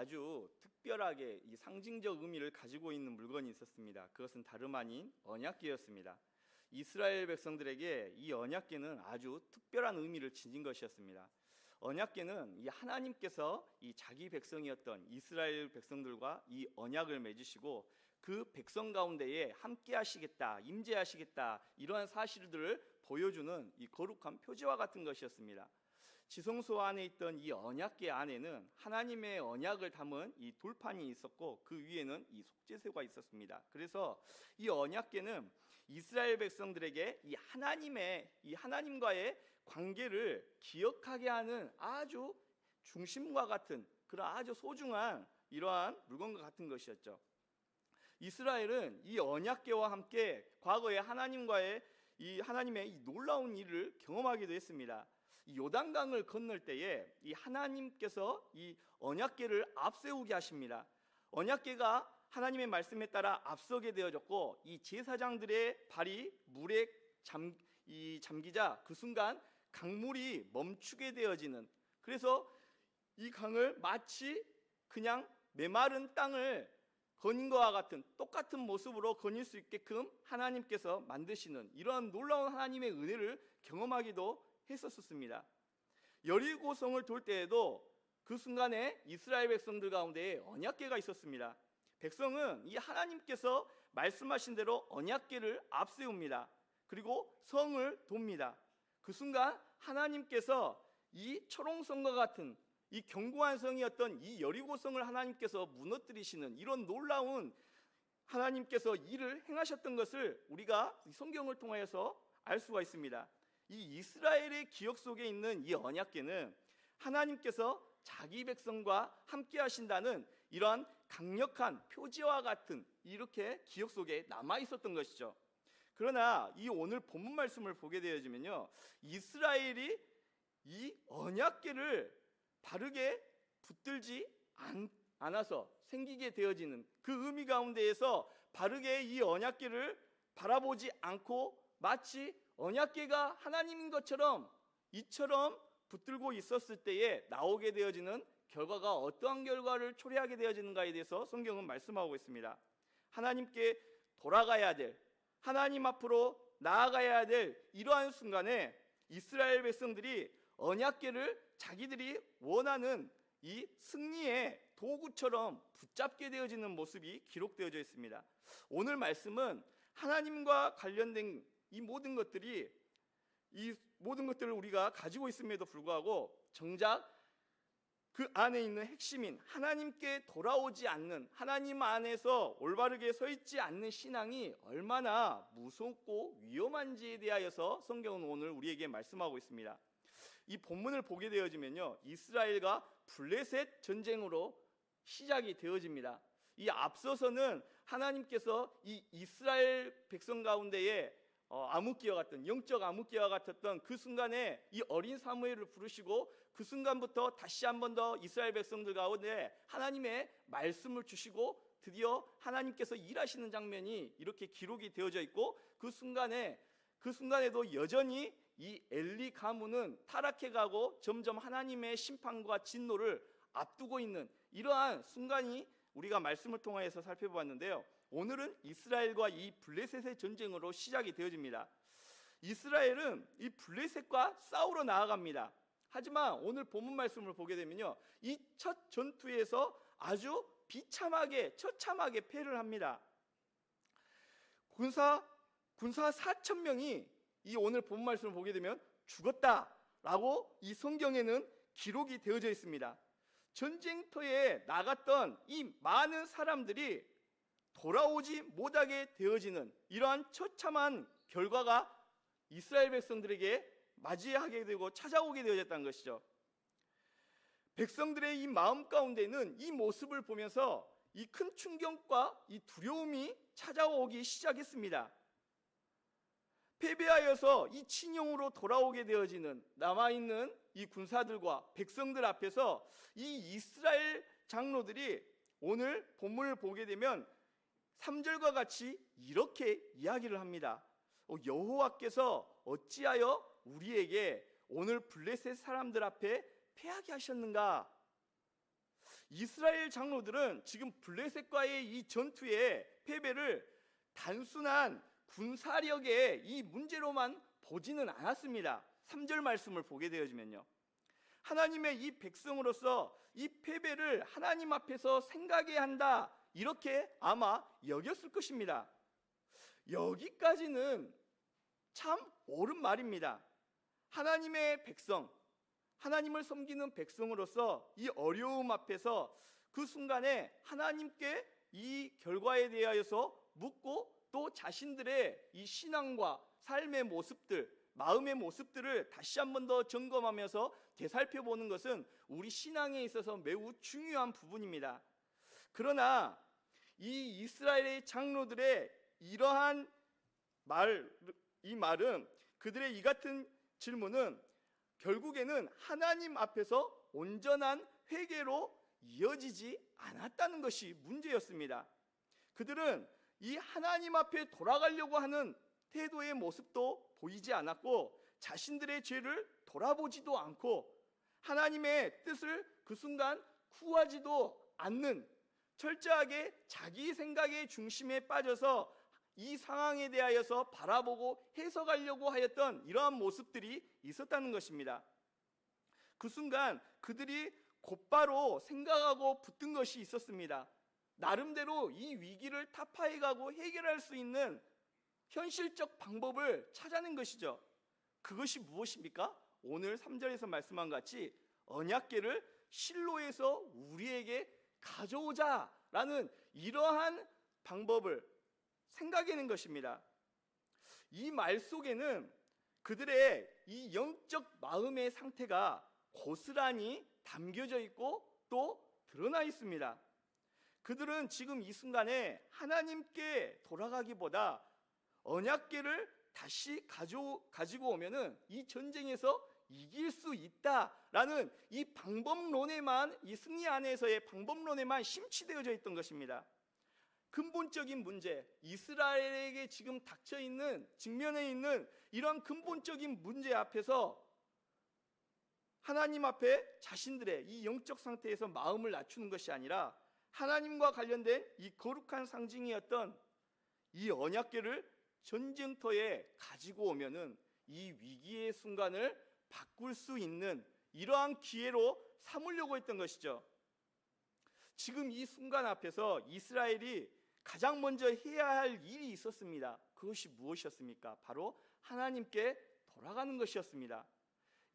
아주 특별하게 이 상징적 의미를 가지고 있는 물건이 있었습니다. 그것은 다름 아닌 언약궤였습니다. 이스라엘 백성들에게 이 언약궤는 아주 특별한 의미를 지닌 것이었습니다. 언약궤는 이 하나님께서 이 자기 백성이었던 이스라엘 백성들과 이 언약을 맺으시고 그 백성 가운데에 함께 하시겠다, 임재하시겠다, 이러한 사실들을 보여주는 이 거룩한 표지와 같은 것이었습니다. 지성소 안에 있던 이 언약궤 안에는 하나님의 언약을 담은 이 돌판이 있었고 그 위에는 이 속죄소가 있었습니다. 그래서 이 언약궤는 이스라엘 백성들에게 이 하나님과의 관계를 기억하게 하는 아주 중심과 같은 그런 아주 소중한 이러한 물건과 같은 것이었죠. 이스라엘은 이 언약궤와 함께 과거에 하나님의 이 놀라운 일을 경험하기도 했습니다. 이 요단강을 건널 때에 이 하나님께서 이 언약궤를 앞세우게 하십니다. 언약궤가 하나님의 말씀에 따라 앞서게 되어졌고 이 제사장들의 발이 물에 잠기자 그 순간 강물이 멈추게 되어지는, 그래서 이 강을 마치 그냥 메마른 땅을 거닌 것과 같은 똑같은 모습으로 거닐 수 있게끔 하나님께서 만드시는 이러한 놀라운 하나님의 은혜를 경험하기도 했었습니다. 여리고성을 돌 때에도 그 순간에 이스라엘 백성들 가운데 언약궤가 있었습니다. 백성은 이 하나님께서 말씀하신 대로 언약궤를 앞세웁니다. 그리고 성을 돕니다. 그 순간 하나님께서 이 초롱성과 같은 이 견고한 성이었던 이 여리고성을 하나님께서 무너뜨리시는 이런 놀라운 하나님께서 일을 행하셨던 것을 우리가 성경을 통하여서 알 수가 있습니다. 이 이스라엘의 기억 속에 있는 이 언약궤는 하나님께서 자기 백성과 함께 하신다는 이러한 강력한 표지와 같은 이렇게 기억 속에 남아 있었던 것이죠. 그러나 이 오늘 본문 말씀을 보게 되어지면요, 이스라엘이 이 언약궤를 바르게 붙들지 않아서 생기게 되어지는 그 의미 가운데에서 바르게 이 언약궤를 바라보지 않고 마치 언약궤가 하나님인 것처럼 이처럼 붙들고 있었을 때에 나오게 되어지는 결과가 어떠한 결과를 초래하게 되어지는가에 대해서 성경은 말씀하고 있습니다. 하나님께 돌아가야 될, 하나님 앞으로 나아가야 될 이러한 순간에 이스라엘 백성들이 언약궤를 자기들이 원하는 이 승리의 도구처럼 붙잡게 되어지는 모습이 기록되어져 있습니다. 오늘 말씀은 하나님과 관련된 이 모든 것들을 우리가 가지고 있음에도 불구하고 정작 그 안에 있는 핵심인 하나님께 돌아오지 않는, 하나님 안에서 올바르게 서 있지 않는 신앙이 얼마나 무섭고 위험한지에 대하여서 성경은 오늘 우리에게 말씀하고 있습니다. 이 본문을 보게 되어지면요, 이스라엘과 블레셋 전쟁으로 시작이 되어집니다. 이 앞서서는 하나님께서 이 이스라엘 백성 가운데에 암흑기와 같은 영적 암흑기와 같았던 그 순간에 이 어린 사무엘을 부르시고 그 순간부터 다시 한 번 더 이스라엘 백성들 가운데 하나님의 말씀을 주시고 드디어 하나님께서 일하시는 장면이 이렇게 기록이 되어져 있고 그 순간에도 여전히 이 엘리 가문은 타락해가고 점점 하나님의 심판과 진노를 앞두고 있는 이러한 순간이 우리가 말씀을 통해서 살펴보았는데요, 오늘은 이스라엘과 이 블레셋의 전쟁으로 시작이 되어집니다. 이스라엘은 이 블레셋과 싸우러 나아갑니다. 하지만 오늘 본문 말씀을 보게 되면요, 이 첫 전투에서 아주 처참하게 패를 합니다. 군사 4,000명이 이 오늘 본문 말씀을 보게 되면 죽었다라고 이 성경에는 기록이 되어져 있습니다. 전쟁터에 나갔던 이 많은 사람들이 돌아오지 못하게 되어지는 이러한 처참한 결과가 이스라엘 백성들에게 맞이하게 되고 찾아오게 되어졌다는 것이죠. 백성들의 이 마음 가운데는 이 모습을 보면서 이 큰 충격과 이 두려움이 찾아오기 시작했습니다. 패배하여서 이 친형으로 돌아오게 되어지는 남아있는 이 군사들과 백성들 앞에서 이 이스라엘 장로들이 오늘 본문을 보게 되면 3절과 같이 이렇게 이야기를 합니다. 여호와께서 어찌하여 우리에게 오늘 블레셋 사람들 앞에 패하게 하셨는가? 이스라엘 장로들은 지금 블레셋과의 이 전투의 패배를 단순한 군사력의 이 문제로만 보지는 않았습니다. 3절 말씀을 보게 되어지면요, 하나님의 이 백성으로서 이 패배를 하나님 앞에서 생각해야 한다, 이렇게 아마 여겼을 것입니다. 여기까지는 참 옳은 말입니다. 하나님의 백성, 하나님을 섬기는 백성으로서 이 어려움 앞에서 그 순간에 하나님께 이 결과에 대하여서 묻고 또 자신들의 이 신앙과 삶의 모습들, 마음의 모습들을 다시 한 번 더 점검하면서 되살펴보는 것은 우리 신앙에 있어서 매우 중요한 부분입니다. 그러나 이 이스라엘의 장로들의 이러한 이 말은, 그들의 이 같은 질문은 결국에는 하나님 앞에서 온전한 회개로 이어지지 않았다는 것이 문제였습니다. 그들은 이 하나님 앞에 돌아가려고 하는 태도의 모습도 보이지 않았고, 자신들의 죄를 돌아보지도 않고 하나님의 뜻을 그 순간 구하지도 않는, 철저하게 자기 생각의 중심에 빠져서 이 상황에 대하여서 바라보고 해석하려고 하였던 이러한 모습들이 있었다는 것입니다. 그 순간 그들이 곧바로 생각하고 붙든 것이 있었습니다. 나름대로 이 위기를 타파해가고 해결할 수 있는 현실적 방법을 찾아낸 것이죠. 그것이 무엇입니까? 오늘 3절에서 말씀한 같이 언약궤를 실로에서 우리에게 가져오자라는 이러한 방법을 생각해낸 것입니다. 이 말 속에는 그들의 이 영적 마음의 상태가 고스란히 담겨져 있고 또 드러나 있습니다. 그들은 지금 이 순간에 하나님께 돌아가기보다 언약궤를 다시 가지고 오면은 이 전쟁에서 이길 수 있다라는 이 방법론에만, 이 승리 안에서의 방법론에만 심취되어져 있던 것입니다. 근본적인 문제, 이스라엘에게 지금 직면해 있는 이런 근본적인 문제 앞에서 하나님 앞에 자신들의 이 영적 상태에서 마음을 낮추는 것이 아니라 하나님과 관련된 이 거룩한 상징이었던 이 언약궤를 전쟁터에 가지고 오면은 이 위기의 순간을 바꿀 수 있는 이러한 기회로 삼으려고 했던 것이죠. 지금 이 순간 앞에서 이스라엘이 가장 먼저 해야 할 일이 있었습니다. 그것이 무엇이었습니까? 바로 하나님께 돌아가는 것이었습니다.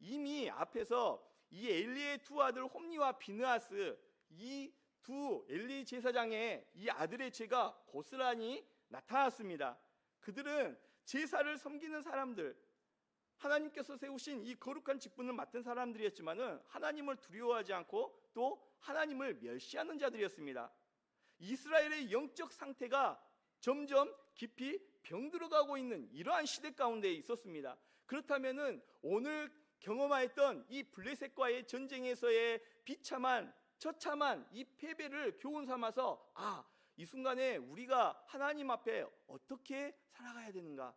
이미 앞에서 이 엘리의 두 아들 홈니와 비느하스, 이 두 엘리 제사장의 이 아들의 죄가 고스란히 나타났습니다. 그들은 제사를 섬기는 사람들, 하나님께서 세우신 이 거룩한 직분을 맡은 사람들이었지만은 하나님을 두려워하지 않고 또 하나님을 멸시하는 자들이었습니다. 이스라엘의 영적 상태가 점점 깊이 병들어가고 있는 이러한 시대 가운데 있었습니다. 그렇다면은 오늘 경험하였던 이 블레셋과의 전쟁에서의 처참한 이 패배를 교훈 삼아서 이 순간에 우리가 하나님 앞에 어떻게 살아가야 되는가,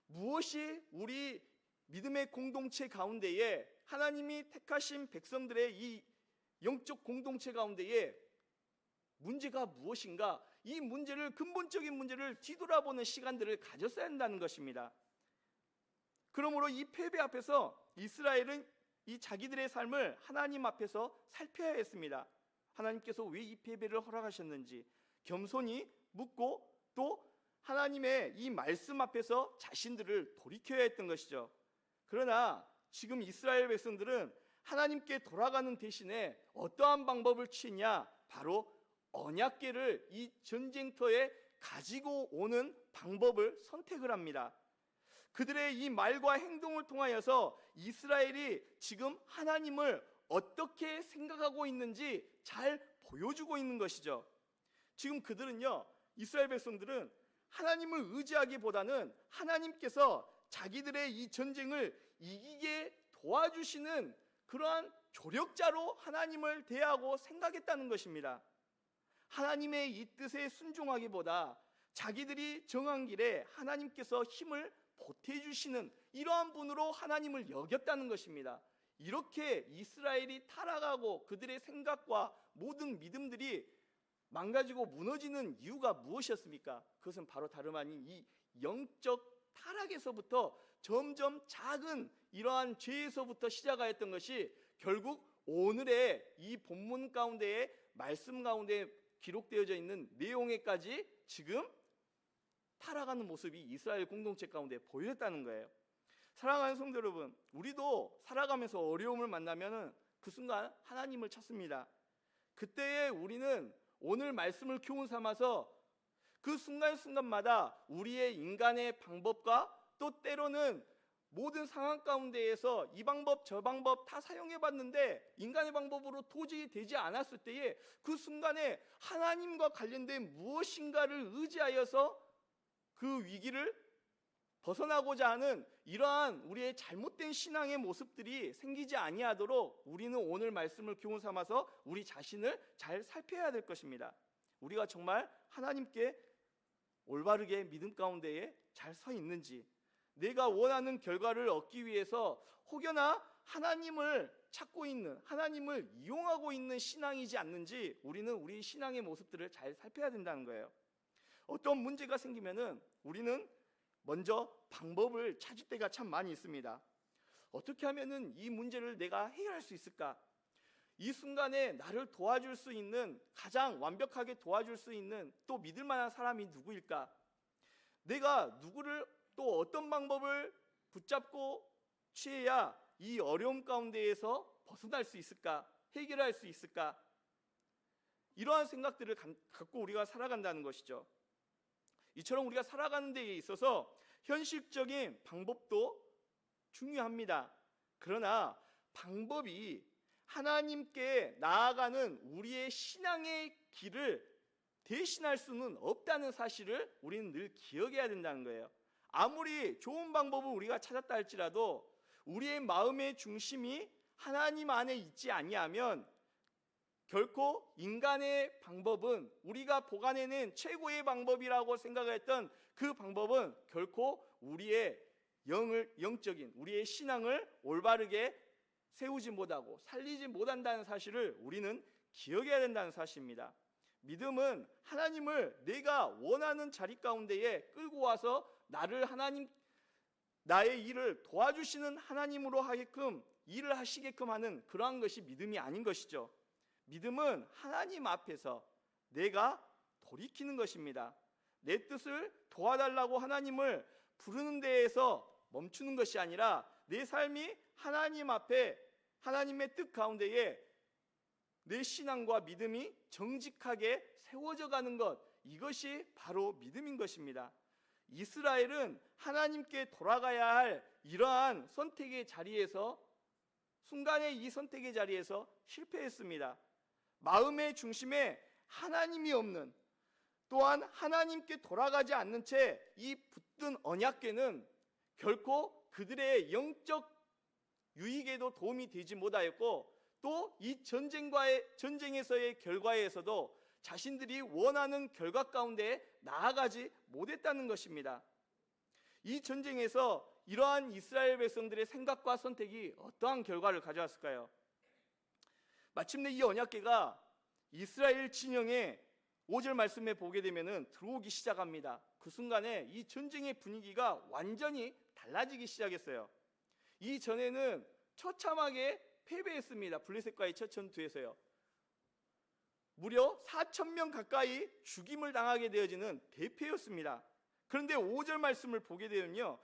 무엇이 우리 믿음의 공동체 가운데에 하나님이 택하신 백성들의 이 영적 공동체 가운데에 문제가 무엇인가, 이 문제를, 근본적인 문제를 뒤돌아보는 시간들을 가졌어야 한다는 것입니다. 그러므로 이 패배 앞에서 이스라엘은 이 자기들의 삶을 하나님 앞에서 살펴야 했습니다. 하나님께서 왜 이 패배를 허락하셨는지 겸손히 묻고 또 하나님의 이 말씀 앞에서 자신들을 돌이켜야 했던 것이죠. 그러나 지금 이스라엘 백성들은 하나님께 돌아가는 대신에 어떠한 방법을 취했냐? 바로 언약궤를 이 전쟁터에 가지고 오는 방법을 선택을 합니다. 그들의 이 말과 행동을 통하여서 이스라엘이 지금 하나님을 어떻게 생각하고 있는지 잘 보여주고 있는 것이죠. 지금 그들은요, 이스라엘 백성들은 하나님을 의지하기보다는 하나님께서 자기들의 이 전쟁을 이기게 도와주시는 그러한 조력자로 하나님을 대하고 생각했다는 것입니다. 하나님의 이 뜻에 순종하기보다 자기들이 정한 길에 하나님께서 힘을 보태주시는 이러한 분으로 하나님을 여겼다는 것입니다. 이렇게 이스라엘이 타락하고 그들의 생각과 모든 믿음들이 망가지고 무너지는 이유가 무엇이었습니까? 그것은 바로 다름 아닌 이 영적 타락에서부터 점점 작은 이러한 죄에서부터 시작하였던 것이 결국 오늘의 이 본문 가운데에 말씀 가운데 기록되어져 있는 내용에까지 지금 타락하는 모습이 이스라엘 공동체 가운데 보였다는 거예요. 사랑하는 성도 여러분, 우리도 살아가면서 어려움을 만나면 그 순간 하나님을 찾습니다. 그때에 우리는 오늘 말씀을 교훈 삼아서 그 순간순간마다 우리의 인간의 방법과 또 때로는 모든 상황 가운데에서 이 방법 저 방법 다 사용해봤는데 인간의 방법으로 도저히 되지 않았을 때에 그 순간에 하나님과 관련된 무엇인가를 의지하여서 그 위기를 벗어나고자 하는 이러한 우리의 잘못된 신앙의 모습들이 생기지 아니하도록 우리는 오늘 말씀을 교훈 삼아서 우리 자신을 잘 살펴야 될 것입니다. 우리가 정말 하나님께 올바르게 믿음 가운데에 잘 서 있는지, 내가 원하는 결과를 얻기 위해서 혹여나 하나님을 찾고 있는, 하나님을 이용하고 있는 신앙이지 않는지 우리는 우리 신앙의 모습들을 잘 살펴야 된다는 거예요. 어떤 문제가 생기면은 우리는 먼저 방법을 찾을 때가 참 많이 있습니다. 어떻게 하면은 이 문제를 내가 해결할 수 있을까? 이 순간에 나를 도와줄 수 있는, 가장 완벽하게 도와줄 수 있는 또 믿을 만한 사람이 누구일까? 내가 누구를 또 어떤 방법을 붙잡고 취해야 이 어려움 가운데에서 벗어날 수 있을까? 해결할 수 있을까? 이러한 생각들을 갖고 우리가 살아간다는 것이죠. 이처럼 우리가 살아가는 데에 있어서 현실적인 방법도 중요합니다. 그러나 방법이 하나님께 나아가는 우리의 신앙의 길을 대신할 수는 없다는 사실을 우리는 늘 기억해야 된다는 거예요. 아무리 좋은 방법을 우리가 찾았다 할지라도 우리의 마음의 중심이 하나님 안에 있지 아니하면 결코 인간의 방법은, 우리가 보관해낸 최고의 방법이라고 생각했던 그 방법은 결코 우리의 영적인 우리의 신앙을 올바르게 세우지 못하고 살리지 못한다는 사실을 우리는 기억해야 된다는 사실입니다. 믿음은 하나님을 내가 원하는 자리 가운데에 끌고 와서 나의 일을 도와주시는 하나님으로 하게끔 일을 하시게끔 하는 그러한 것이 믿음이 아닌 것이죠. 믿음은 하나님 앞에서 내가 돌이키는 것입니다. 내 뜻을 도와달라고 하나님을 부르는 데에서 멈추는 것이 아니라 내 삶이 하나님 앞에 하나님의 뜻 가운데에 내 신앙과 믿음이 정직하게 세워져 가는 것, 이것이 바로 믿음인 것입니다. 이스라엘은 하나님께 돌아가야 할 이러한 선택의 자리에서, 순간의 이 선택의 자리에서 실패했습니다. 마음의 중심에 하나님이 없는, 또한 하나님께 돌아가지 않는 채 이 붙든 언약궤는 결코 그들의 영적 유익에도 도움이 되지 못하였고, 또 이 전쟁에서의 결과에서도 자신들이 원하는 결과 가운데 나아가지 못했다는 것입니다. 이 전쟁에서 이러한 이스라엘 백성들의 생각과 선택이 어떠한 결과를 가져왔을까요? 마침내 이 언약궤가 이스라엘 진영의 5절 말씀에 보게 되면은 들어오기 시작합니다. 그 순간에 이 전쟁의 분위기가 완전히 달라지기 시작했어요. 이전에는 처참하게 패배했습니다. 블레셋과의 첫 전투에서요. 무려 4,000명 가까이 죽임을 당하게 되어지는 대패였습니다. 그런데 5절 말씀을 보게 되면요,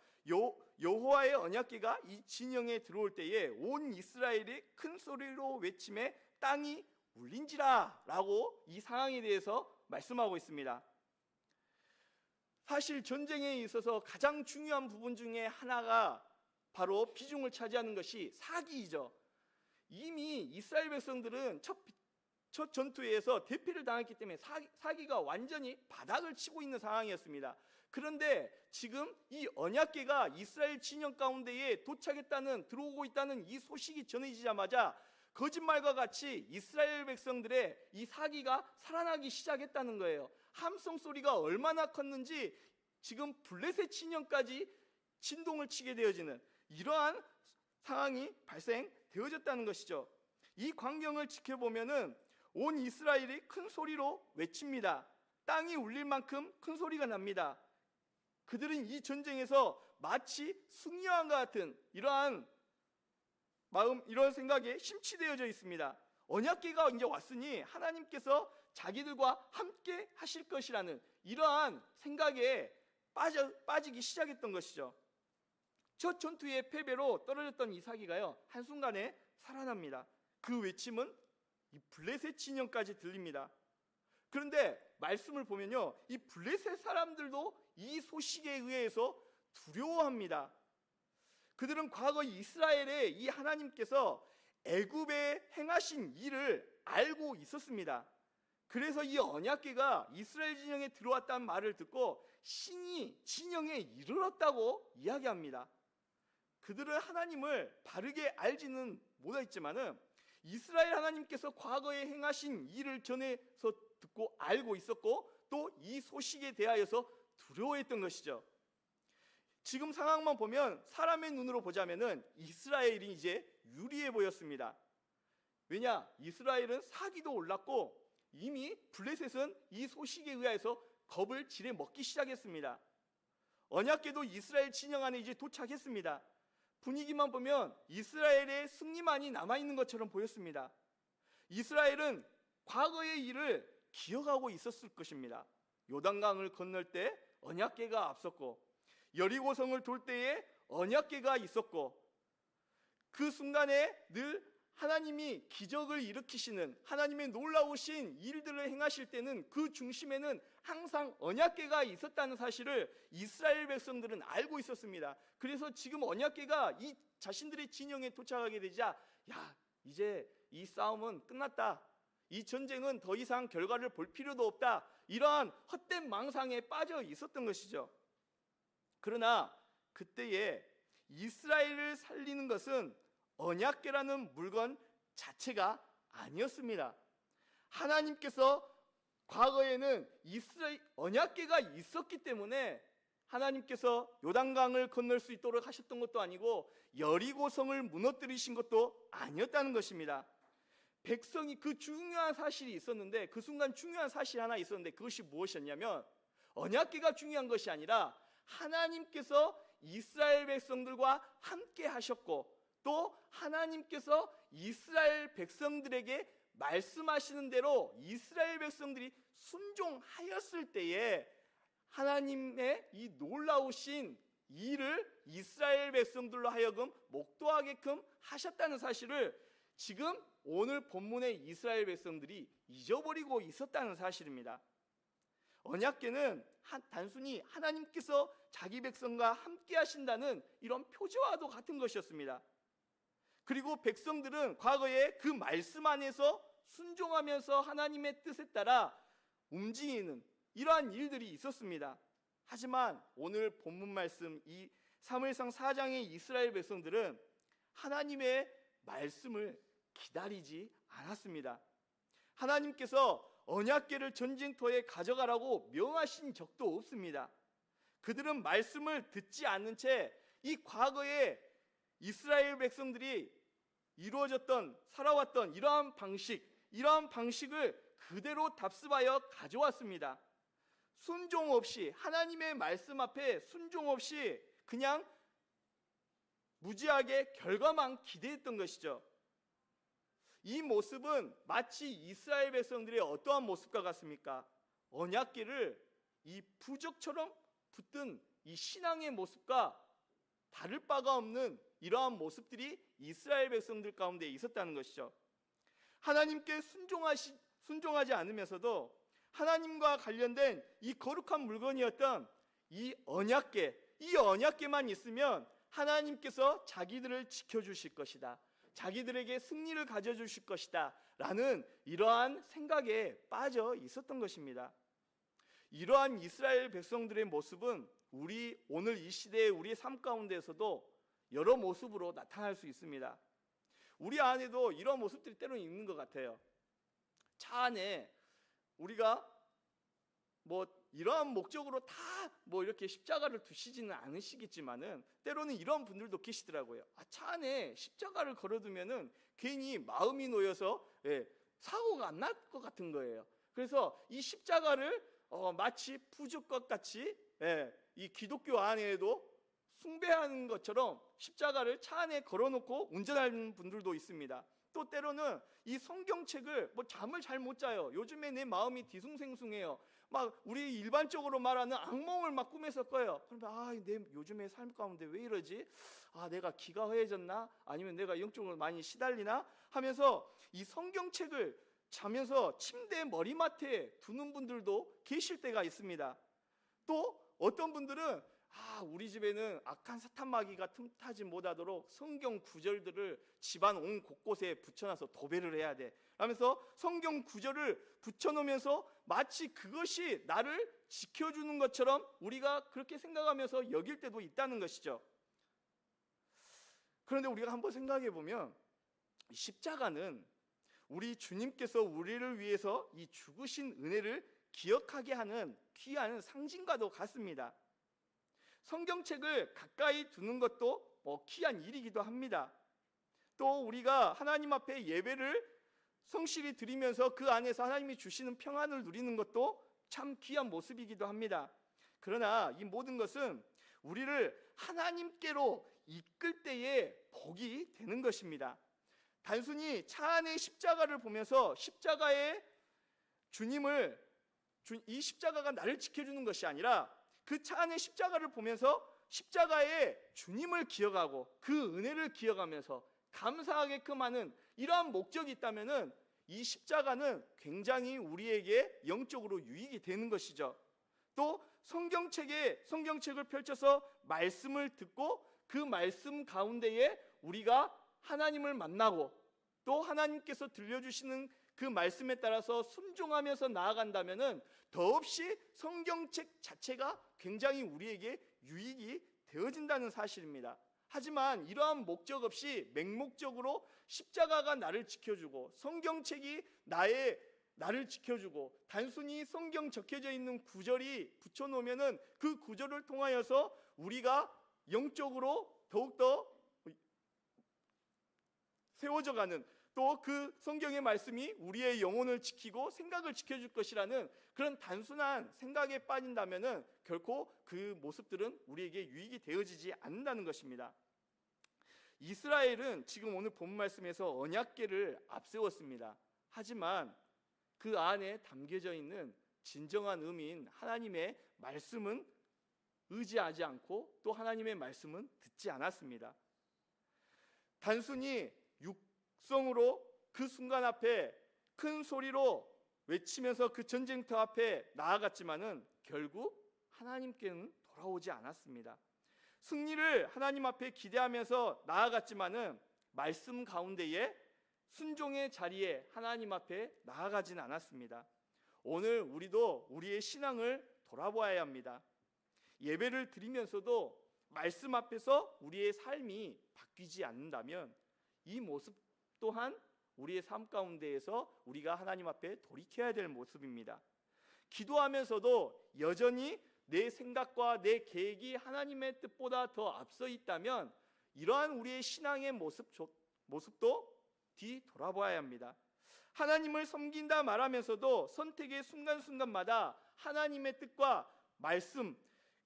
여호와의 언약궤가 이 진영에 들어올 때에 온 이스라엘이 큰 소리로 외침에 땅이 울린지라 라고 이 상황에 대해서 말씀하고 있습니다. 사실 전쟁에 있어서 가장 중요한 부분 중에 하나가 바로 비중을 차지하는 것이 사기이죠. 이미 이스라엘 백성들은 첫 전투에서 대패를 당했기 때문에 사기가 완전히 바닥을 치고 있는 상황이었습니다. 그런데 지금 이 언약궤가 이스라엘 진영 가운데에 들어오고 있다는 이 소식이 전해지자마자 거짓말과 같이 이스라엘 백성들의 이 사기가 살아나기 시작했다는 거예요. 함성 소리가 얼마나 컸는지 지금 블레셋 진영까지 진동을 치게 되어지는 이러한 상황이 발생되었다는 되어졌다는 것이죠. 이 광경을 지켜보면은 온 이스라엘이 큰 소리로 외칩니다. 땅이 울릴 만큼 큰 소리가 납니다. 그들은 이 전쟁에서 마치 승리한 것 같은 이러한 마음, 이런 생각에 심취되어져 있습니다. 언약궤가 이제 왔으니 하나님께서 자기들과 함께 하실 것이라는 이러한 생각에 빠지기 시작했던 것이죠. 첫 전투의 패배로 떨어졌던 이삭이가요, 한순간에 살아납니다. 그 외침은 이 블레셋 진영까지 들립니다. 그런데 말씀을 보면요, 이 블레셋 사람들도 이 소식에 의해서 두려워합니다. 그들은 과거 이스라엘의 이 하나님께서 애굽에 행하신 일을 알고 있었습니다. 그래서 이 언약궤가 이스라엘 진영에 들어왔다는 말을 듣고 신이 진영에 이르렀다고 이야기합니다. 그들은 하나님을 바르게 알지는 못했지만은 이스라엘 하나님께서 과거에 행하신 일을 전해서 듣고 알고 있었고 또 이 소식에 대하여서 두려워했던 것이죠. 지금 상황만 보면 사람의 눈으로 보자면은 이스라엘이 이제 유리해 보였습니다. 왜냐? 이스라엘은 사기도 올랐고 이미 블레셋은 이 소식에 의해서 겁을 지레 먹기 시작했습니다. 언약궤도 이스라엘 진영 안에 이제 도착했습니다. 분위기만 보면 이스라엘의 승리만이 남아있는 것처럼 보였습니다. 이스라엘은 과거의 일을 기억하고 있었을 것입니다. 요단강을 건널 때 언약궤가 앞섰고 여리고성을 돌 때에 언약궤가 있었고 그 순간에 늘 하나님이 기적을 일으키시는 하나님의 놀라우신 일들을 행하실 때는 그 중심에는 항상 언약궤가 있었다는 사실을 이스라엘 백성들은 알고 있었습니다. 그래서 지금 언약궤가 이 자신들의 진영에 도착하게 되자 이제 이 싸움은 끝났다. 이 전쟁은 더 이상 결과를 볼 필요도 없다. 이러한 헛된 망상에 빠져 있었던 것이죠. 그러나 그때에 이스라엘을 살리는 것은 언약궤라는 물건 자체가 아니었습니다. 하나님께서 과거에는 언약궤가 있었기 때문에 하나님께서 요단강을 건널 수 있도록 하셨던 것도 아니고 여리고성을 무너뜨리신 것도 아니었다는 것입니다. 백성이 그 중요한 사실이 있었는데 그 순간 중요한 사실이 하나 있었는데 그것이 무엇이었냐면 언약궤가 중요한 것이 아니라 하나님께서 이스라엘 백성들과 함께 하셨고 또 하나님께서 이스라엘 백성들에게 말씀하시는 대로 이스라엘 백성들이 순종하였을 때에 하나님의 이 놀라우신 일을 이스라엘 백성들로 하여금 목도하게끔 하셨다는 사실을 지금 오늘 본문의 이스라엘 백성들이 잊어버리고 있었다는 사실입니다. 언약궤는 단순히 하나님께서 자기 백성과 함께 하신다는 이런 표지와도 같은 것이었습니다. 그리고 백성들은 과거에 그 말씀 안에서 순종하면서 하나님의 뜻에 따라 움직이는 이러한 일들이 있었습니다. 하지만 오늘 본문 말씀 이 사무엘상 4장의 이스라엘 백성들은 하나님의 말씀을 기다리지 않았습니다. 하나님께서 언약궤를 전쟁터에 가져가라고 명하신 적도 없습니다. 그들은 말씀을 듣지 않는 채 이 과거에 이스라엘 백성들이 살아왔던 이러한 방식을 그대로 답습하여 가져왔습니다. 순종 없이 하나님의 말씀 앞에 순종 없이 그냥 무지하게 결과만 기대했던 것이죠. 이 모습은 마치 이스라엘 백성들의 어떠한 모습과 같습니까? 언약궤를 이 부적처럼 붙든 이 신앙의 모습과 다를 바가 없는 이러한 모습들이 이스라엘 백성들 가운데 있었다는 것이죠. 하나님께 순종하지 않으면서도 하나님과 관련된 이 거룩한 물건이었던 이 언약궤만 있으면 하나님께서 자기들을 지켜주실 것이다. 자기들에게 승리를 가져주실 것이다 라는 이러한 생각에 빠져 있었던 것입니다. 이러한 이스라엘 백성들의 모습은 오늘 이 시대의 우리의 삶 가운데에서도 여러 모습으로 나타날 수 있습니다. 우리 안에도 이런 모습들이 때로는 있는 것 같아요. 차 안에 우리가 이러한 목적으로 다 뭐 이렇게 십자가를 두시지는 않으시겠지만은 때로는 이런 분들도 계시더라고요. 차 안에 십자가를 걸어두면은 괜히 마음이 놓여서 사고가 안 날 것 같은 거예요. 그래서 이 십자가를 마치 부적것 같이 이 기독교 안에도 숭배하는 것처럼 십자가를 차 안에 걸어놓고 운전하는 분들도 있습니다. 또 때로는 이 성경책을 잠을 잘 못 자요. 요즘에 내 마음이 뒤숭생숭해요. 막 우리 일반적으로 말하는 악몽을 막 꿈에서 꿔요. 그러면 내 요즘에 삶 가운데 왜 이러지? 내가 기가 허해졌나? 아니면 내가 영적으로 많이 시달리나? 하면서 이 성경책을 자면서 침대 머리맡에 두는 분들도 계실 때가 있습니다. 또 어떤 분들은 우리 집에는 악한 사탄 마귀가 틈타지 못하도록 성경 구절들을 집안 온 곳곳에 붙여놔서 도배를 해야 돼 하면서 성경 구절을 붙여놓으면서 마치 그것이 나를 지켜주는 것처럼 우리가 그렇게 생각하면서 여길 때도 있다는 것이죠. 그런데 우리가 한번 생각해 보면 십자가는 우리 주님께서 우리를 위해서 이 죽으신 은혜를 기억하게 하는 귀한 상징과도 같습니다. 성경책을 가까이 두는 것도 귀한 일이기도 합니다. 또 우리가 하나님 앞에 예배를 성실히 드리면서 그 안에서 하나님이 주시는 평안을 누리는 것도 참 귀한 모습이기도 합니다. 그러나 이 모든 것은 우리를 하나님께로 이끌 때에 복이 되는 것입니다. 단순히 차 안의 십자가를 보면서 십자가의 이 십자가가 나를 지켜주는 것이 아니라 그 차 안의 십자가를 보면서 십자가의 주님을 기억하고 그 은혜를 기억하면서 감사하게끔 하는 이러한 목적이 있다면은 이 십자가는 굉장히 우리에게 영적으로 유익이 되는 것이죠. 또 성경책을 펼쳐서 말씀을 듣고 그 말씀 가운데에 우리가 하나님을 만나고 또 하나님께서 들려주시는 그 말씀에 따라서 순종하면서 나아간다면은 더없이 성경책 자체가 굉장히 우리에게 유익이 되어진다는 사실입니다. 하지만 이러한 목적 없이 맹목적으로 십자가가 나를 지켜주고 성경책이 나를 지켜주고 단순히 성경 적혀져 있는 구절이 붙여놓으면은 그 구절을 통하여서 우리가 영적으로 더욱더 세워져가는 또 그 성경의 말씀이 우리의 영혼을 지키고 생각을 지켜줄 것이라는 그런 단순한 생각에 빠진다면은 결코 그 모습들은 우리에게 유익이 되어지지 않는다는 것입니다. 이스라엘은 지금 오늘 본 말씀에서 언약궤를 앞세웠습니다. 하지만 그 안에 담겨져 있는 진정한 의미인 하나님의 말씀은 의지하지 않고 또 하나님의 말씀은 듣지 않았습니다. 단순히 육성으로 그 순간 앞에 큰 소리로 외치면서 그 전쟁터 앞에 나아갔지만은 결국 하나님께는 돌아오지 않았습니다. 승리를 하나님 앞에 기대하면서 나아갔지만은 말씀 가운데에 순종의 자리에 하나님 앞에 나아가진 않았습니다. 오늘 우리도 우리의 신앙을 돌아보아야 합니다. 예배를 드리면서도 말씀 앞에서 우리의 삶이 바뀌지 않는다면 이 모습 또한 우리의 삶 가운데에서 우리가 하나님 앞에 돌이켜야 될 모습입니다. 기도하면서도 여전히 내 생각과 내 계획이 하나님의 뜻보다 더 앞서 있다면 이러한 우리의 신앙의 모습도 뒤돌아봐야 합니다. 하나님을 섬긴다 말하면서도 선택의 순간순간마다 하나님의 뜻과 말씀,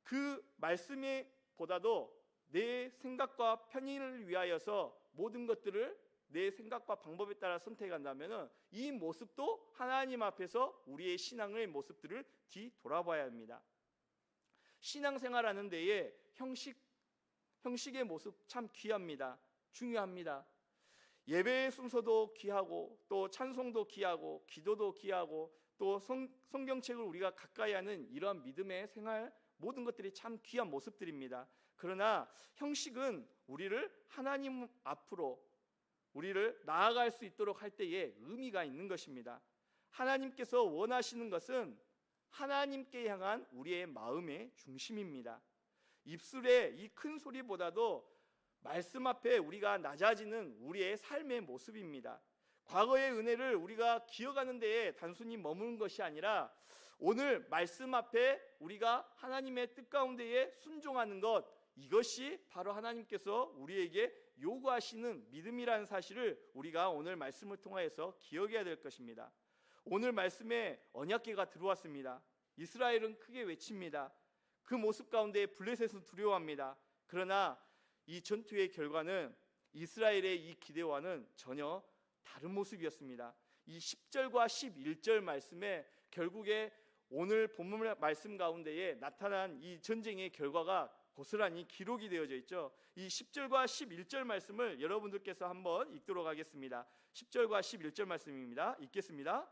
그 말씀에 보다도 내 생각과 편의를 위하여서 모든 것들을 내 생각과 방법에 따라 선택한다면 이 모습도 하나님 앞에서 우리의 신앙의 모습들을 뒤돌아봐야 합니다. 신앙생활하는 데에 형식의 모습 참 귀합니다. 중요합니다. 예배의 순서도 귀하고 또 찬송도 귀하고 기도도 귀하고 또 성경책을 우리가 가까이 하는 이러한 믿음의 생활 모든 것들이 참 귀한 모습들입니다. 그러나 형식은 우리를 하나님 앞으로 우리를 나아갈 수 있도록 할 때에 의미가 있는 것입니다. 하나님께서 원하시는 것은 하나님께 향한 우리의 마음의 중심입니다. 입술의 이 큰 소리보다도 말씀 앞에 우리가 낮아지는 우리의 삶의 모습입니다. 과거의 은혜를 우리가 기억하는 데에 단순히 머무는 것이 아니라 오늘 말씀 앞에 우리가 하나님의 뜻 가운데에 순종하는 것, 이것이 바로 하나님께서 우리에게 요구하시는 믿음이라는 사실을 우리가 오늘 말씀을 통하여서 기억해야 될 것입니다. 오늘 말씀에 언약궤가 들어왔습니다. 이스라엘은 크게 외칩니다. 그 모습 가운데 블레셋은 두려워합니다. 그러나 이 전투의 결과는 이스라엘의 이 기대와는 전혀 다른 모습이었습니다. 이 10절과 11절 말씀에 결국에 오늘 본문 말씀 가운데에 나타난 이 전쟁의 결과가 고스란히 기록이 되어져 있죠. 이 10절과 11절 말씀을 여러분들께서 한번 읽도록 하겠습니다. 10절과 11절 말씀입니다. 읽겠습니다.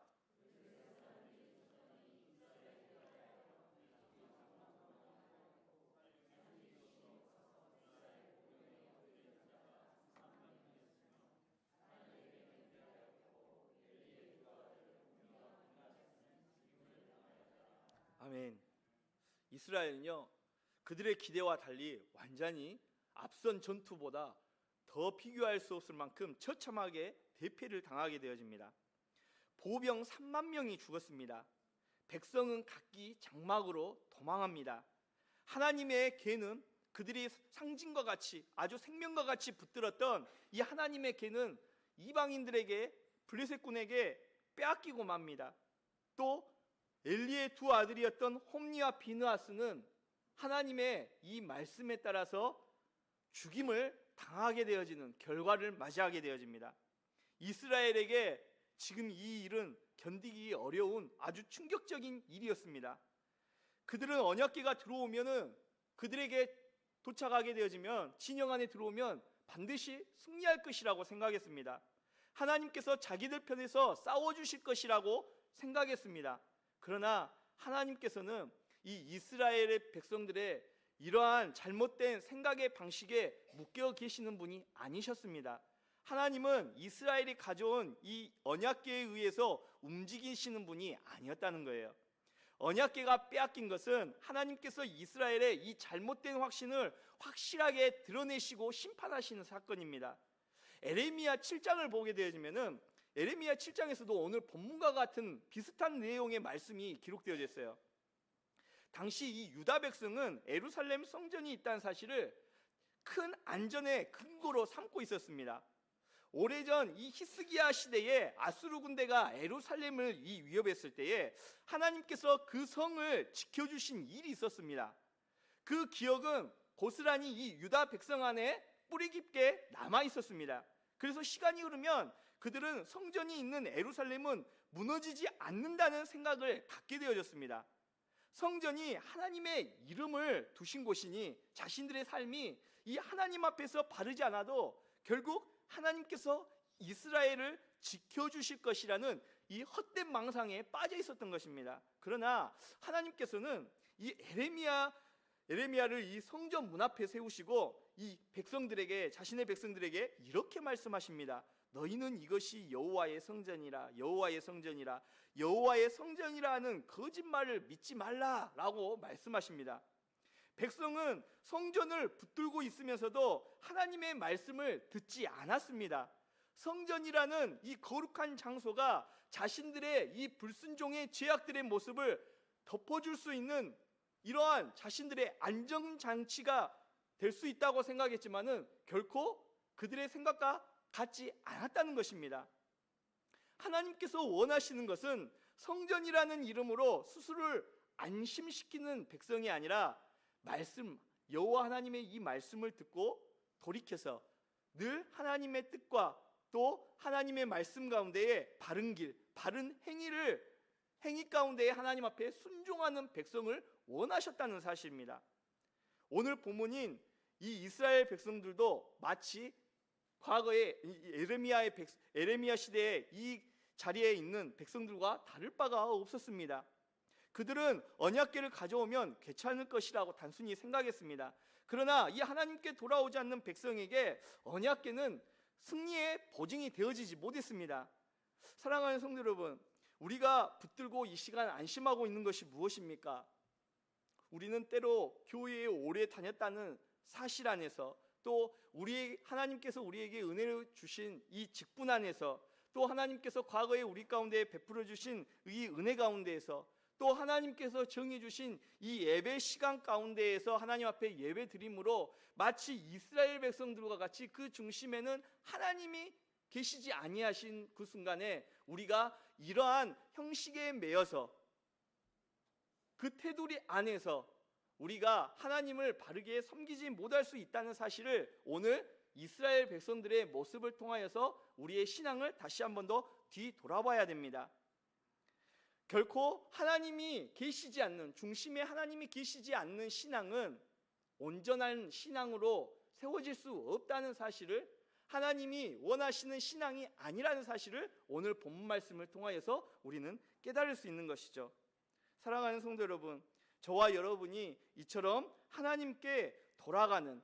아멘. 이스라엘은요, 그들의 기대와 달리 완전히 앞선 전투보다 더 비교할 수 없을 만큼 처참하게 대패를 당하게 되어집니다. 보병 3만 명이 죽었습니다. 백성은 각기 장막으로 도망합니다. 하나님의 궤는 그들이 상징과 같이 아주 생명과 같이 붙들었던 이 하나님의 궤는 이방인들에게, 블레셋군에게 빼앗기고 맙니다. 또 엘리의 두 아들이었던 홈니와 비느하스는 하나님의 이 말씀에 따라서 죽임을 당하게 되어지는 결과를 맞이하게 되어집니다. 이스라엘에게 지금 이 일은 견디기 어려운 아주 충격적인 일이었습니다. 그들은 언약궤가 들어오면은, 그들에게 도착하게 되어지면, 진영 안에 들어오면 반드시 승리할 것이라고 생각했습니다. 하나님께서 자기들 편에서 싸워주실 것이라고 생각했습니다. 그러나 하나님께서는 이 이스라엘의 백성들의 이러한 잘못된 생각의 방식에 묶여 계시는 분이 아니셨습니다. 하나님은 이스라엘이 가져온 이 언약궤에 의해서 움직이시는 분이 아니었다는 거예요. 언약궤가 빼앗긴 것은 하나님께서 이스라엘의 이 잘못된 확신을 확실하게 드러내시고 심판하시는 사건입니다. 에레미야 7장을 보게 되어지면은 에레미야 7장에서도 오늘 본문과 같은 비슷한 내용의 말씀이 기록되어져 있어요. 당시 이 유다 백성은 예루살렘 성전이 있다는 사실을 큰 안전의 근거로 삼고 있었습니다. 오래전 이 히스기야 시대에 아수르 군대가 예루살렘을 위협했을 때에 하나님께서 그 성을 지켜주신 일이 있었습니다. 그 기억은 고스란히 이 유다 백성 안에 뿌리 깊게 남아 있었습니다. 그래서 시간이 흐르면 그들은 성전이 있는 예루살렘은 무너지지 않는다는 생각을 갖게 되어졌습니다. 성전이 하나님의 이름을 두신 곳이니 자신들의 삶이 이 하나님 앞에서 바르지 않아도 결국 하나님께서 이스라엘을 지켜주실 것이라는 이 헛된 망상에 빠져 있었던 것입니다. 그러나 하나님께서는 이 에레미야를 이 성전 문 앞에 세우시고 이 백성들에게, 자신의 백성들에게 이렇게 말씀하십니다. 너희는 이것이 여호와의 성전이라, 여호와의 성전이라, 여호와의 성전이라는 거짓말을 믿지 말라라고 말씀하십니다. 백성은 성전을 붙들고 있으면서도 하나님의 말씀을 듣지 않았습니다. 성전이라는 이 거룩한 장소가 자신들의 이 불순종의 죄악들의 모습을 덮어줄 수 있는 이러한 자신들의 안전장치가 될 수 있다고 생각했지만은 결코 그들의 생각과 같지 않았다는 것입니다. 하나님께서 원하시는 것은 성전이라는 이름으로 스스로를 안심시키는 백성이 아니라 말씀, 여호와 하나님의 이 말씀을 듣고 돌이켜서 늘 하나님의 뜻과 또 하나님의 말씀 가운데에 바른 길, 바른 행위 가운데에 하나님 앞에 순종하는 백성을 원하셨다는 사실입니다. 오늘 본문인 이 이스라엘 백성들도 마치 과거에 에레미야 시대에 이 자리에 있는 백성들과 다를 바가 없었습니다. 그들은 언약궤를 가져오면 괜찮을 것이라고 단순히 생각했습니다. 그러나 이 하나님께 돌아오지 않는 백성에게 언약궤는 승리의 보증이 되어지지 못했습니다. 사랑하는 성도 여러분, 우리가 붙들고 이 시간 안심하고 있는 것이 무엇입니까? 우리는 때로 교회에 오래 다녔다는 사실 안에서, 또 하나님께서 우리에게 은혜를 주신 이 직분 안에서, 또 하나님께서 과거에 우리 가운데 베풀어 주신 이 은혜 가운데에서 또 하나님께서 정해 주신 이 예배 시간 가운데에서 하나님 앞에 예배 드림으로 마치 이스라엘 백성들과 같이 그 중심에는 하나님이 계시지 아니하신 그 순간에 우리가 이러한 형식에 매여서 그 테두리 안에서 우리가 하나님을 바르게 섬기지 못할 수 있다는 사실을 오늘 이스라엘 백성들의 모습을 통하여서 우리의 신앙을 다시 한 번 더 뒤돌아봐야 됩니다. 결코 하나님이 계시지 않는, 중심에 하나님이 계시지 않는 신앙은 온전한 신앙으로 세워질 수 없다는 사실을, 하나님이 원하시는 신앙이 아니라는 사실을 오늘 본문 말씀을 통하여서 우리는 깨달을 수 있는 것이죠. 사랑하는 성도 여러분, 저와 여러분이 이처럼 하나님께 돌아가는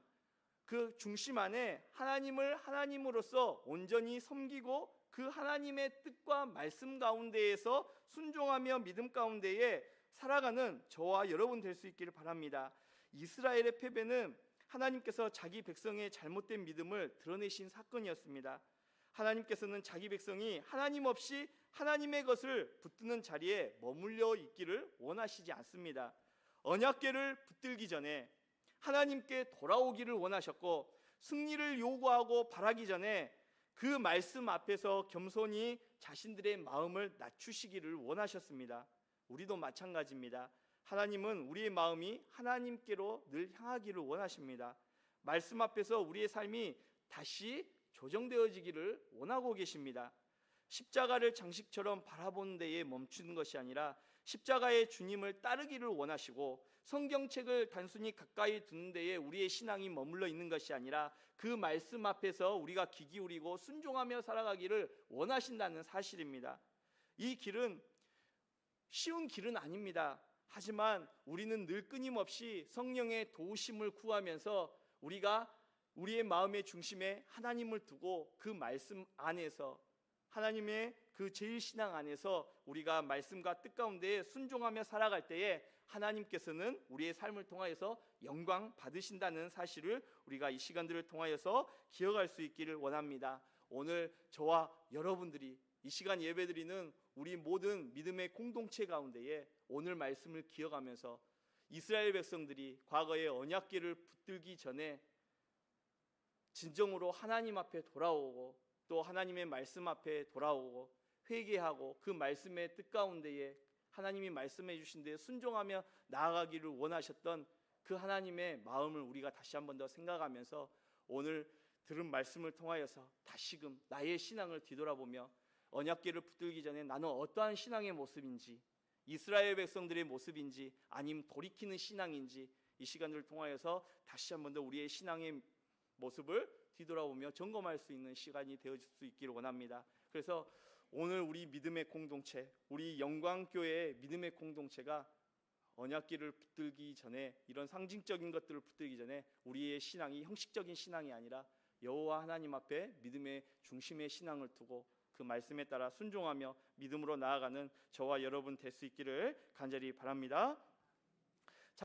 그 중심 안에 하나님을 하나님으로서 온전히 섬기고 그 하나님의 뜻과 말씀 가운데에서 순종하며 믿음 가운데에 살아가는 저와 여러분 될 수 있기를 바랍니다. 이스라엘의 패배는 하나님께서 자기 백성의 잘못된 믿음을 드러내신 사건이었습니다. 하나님께서는 자기 백성이 하나님 없이 하나님의 것을 붙드는 자리에 머물러 있기를 원하시지 않습니다. 언약궤를 붙들기 전에 하나님께 돌아오기를 원하셨고, 승리를 요구하고 바라기 전에 그 말씀 앞에서 겸손히 자신들의 마음을 낮추시기를 원하셨습니다. 우리도 마찬가지입니다. 하나님은 우리의 마음이 하나님께로 늘 향하기를 원하십니다. 말씀 앞에서 우리의 삶이 다시 조정되어지기를 원하고 계십니다. 십자가를 장식처럼 바라보는 데에 멈추는 것이 아니라 십자가의 주님을 따르기를 원하시고, 성경책을 단순히 가까이 두는 데에 우리의 신앙이 머물러 있는 것이 아니라 그 말씀 앞에서 우리가 귀 기울이고 순종하며 살아가기를 원하신다는 사실입니다. 이 길은 쉬운 길은 아닙니다. 하지만 우리는 늘 끊임없이 성령의 도우심을 구하면서 우리가 우리의 마음의 중심에 하나님을 두고 그 말씀 안에서, 하나님의 그 제일 신앙 안에서 우리가 말씀과 뜻 가운데 순종하며 살아갈 때에 하나님께서는 우리의 삶을 통하여서 영광 받으신다는 사실을 우리가 이 시간들을 통하여서 기억할 수 있기를 원합니다. 오늘 저와 여러분들이 이 시간 예배드리는 우리 모든 믿음의 공동체 가운데에 오늘 말씀을 기억하면서 이스라엘 백성들이 과거의 언약궤를 붙들기 전에 진정으로 하나님 앞에 돌아오고 또 하나님의 말씀 앞에 돌아오고 회개하고 그 말씀의 뜻 가운데에 하나님이 말씀해 주신 데에 순종하며 나아가기를 원하셨던 그 하나님의 마음을 우리가 다시 한 번 더 생각하면서 오늘 들은 말씀을 통하여서 다시금 나의 신앙을 뒤돌아보며 언약궤를 붙들기 전에 나는 어떠한 신앙의 모습인지, 이스라엘 백성들의 모습인지 아니면 돌이키는 신앙인지 이 시간을 통하여서 다시 한 번 더 우리의 신앙의 모습을 뒤돌아보며 점검할 수 있는 시간이 되어질 수 있기를 원합니다. 그래서 오늘 우리 믿음의 공동체, 우리 영광교회의 믿음의 공동체가 언약궤를 붙들기 전에, 이런 상징적인 것들을 붙들기 전에 우리의 신앙이 형식적인 신앙이 아니라 여호와 하나님 앞에 믿음의 중심의 신앙을 두고 그 말씀에 따라 순종하며 믿음으로 나아가는 저와 여러분 될 수 있기를 간절히 바랍니다.